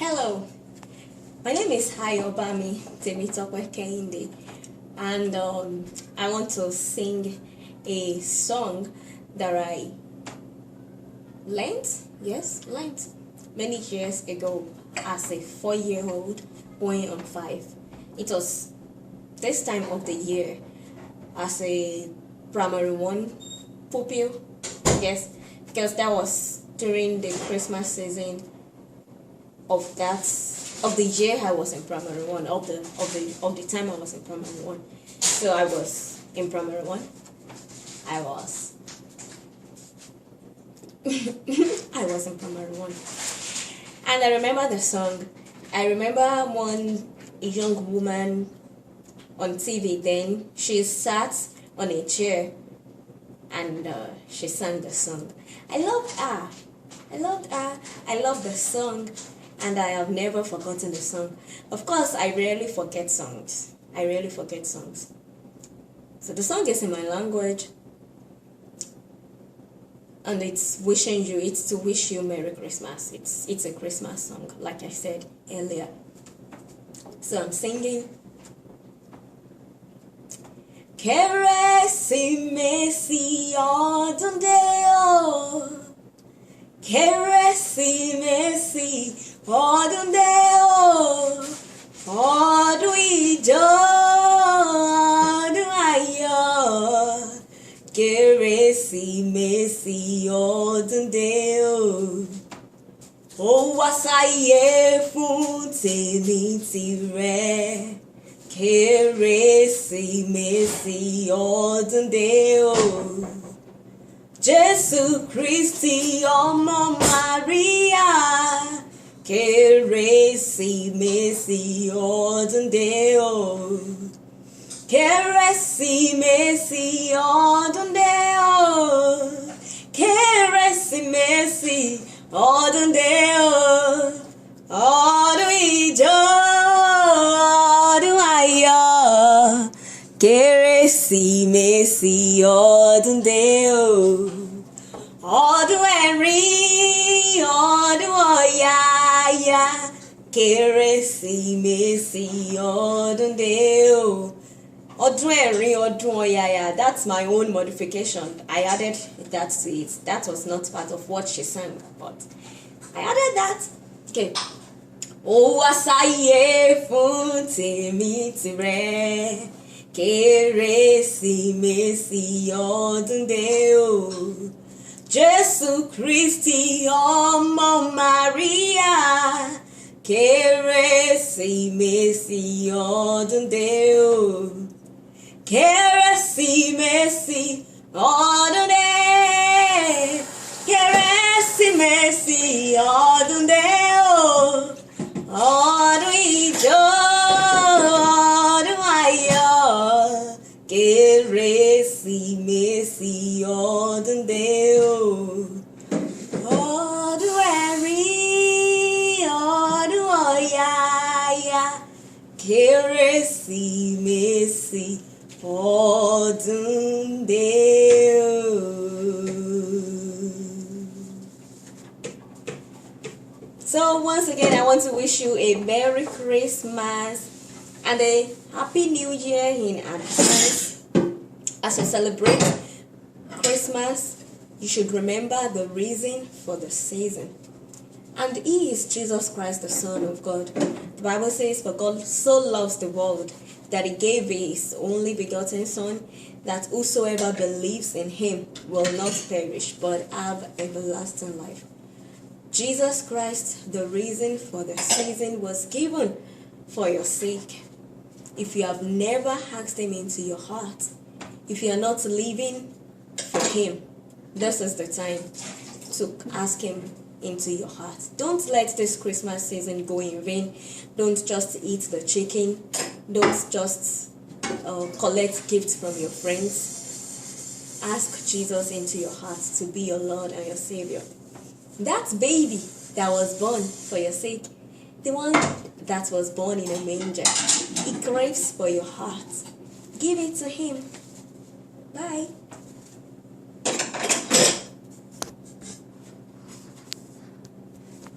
Hello, my name is Hayobami Temitope Kehinde, and I want to sing a song that I learned many years ago as a 4-year-old going on 5. It was this time of the year as a primary 1 pupil, yes, because that was during the Christmas season of the year I was in primary 1, of the time I was in primary 1. So I was in primary 1. I was I was in primary 1. And I remember the song. I remember a young woman on TV then. She sat on a chair and she sang the song. I loved her. I loved the song, and I have never forgotten the song. Of course, I rarely forget songs. So the song is in my language, and it's to wish you Merry Christmas. It's a Christmas song, like I said earlier. So I'm singing. Keresimesi Odun De O, Keresimesi Odun De O, Ọdún ìjọ, ọdún ayọ̀, Keresimesi Odun De O. Ó wá sáyé fún tèmi tìrẹ, Keresimesi Odun De O. Jésù Kristi ọmọ Maria, Keresimesi Odun De O. Keresimesi Odun De O. Keresimesi Odun De O. Ọdún ìjọ, ọdún ayọ̀, Keresimesi Odun De O. Ọdún ẹ̀rín, ọdún ọ̀yàyà, Keresimesi Odun De O. Ọdún ẹ̀rín, ọdún ọ̀yàyà. That's my own modification. I added that to it. That was not part of what she sang, but I added that. Okay. Ó wá sáyé fún tèmi tìrẹ, Keresimesi Odun De O. Jésù Kristi ọmọ Maria, Keresimesi Odun De O. Keresimesi Odun De O. Keresimesi Odun De O. Ọdún ìjọ, ọdún ayọ̀, Keresimesi Odun De O. Ọdún ẹ̀rín, ọdún ọ̀yàyà, Keresimesi Odun De O. So once again, I want to wish you a Merry Christmas and a Happy New Year in advance. As you celebrate Christmas, you should remember the reason for the season. And He is Jesus Christ, the Son of God. The Bible says, "For God so loves the world that He gave His only begotten Son, that whosoever believes in Him will not perish, but have everlasting life." Jesus Christ, the reason for the season, was given for your sake. If you have never asked Him into your heart, if you are not living for Him, this is the time to ask Him into your heart. Don't let this Christmas season go in vain. Don't just eat the chicken. Don't just collect gifts from your friends. Ask Jesus into your heart to be your Lord and your Savior. That baby that was born for your sake, the one that was born in a manger, he craves for your heart. Give it to Him. Bye.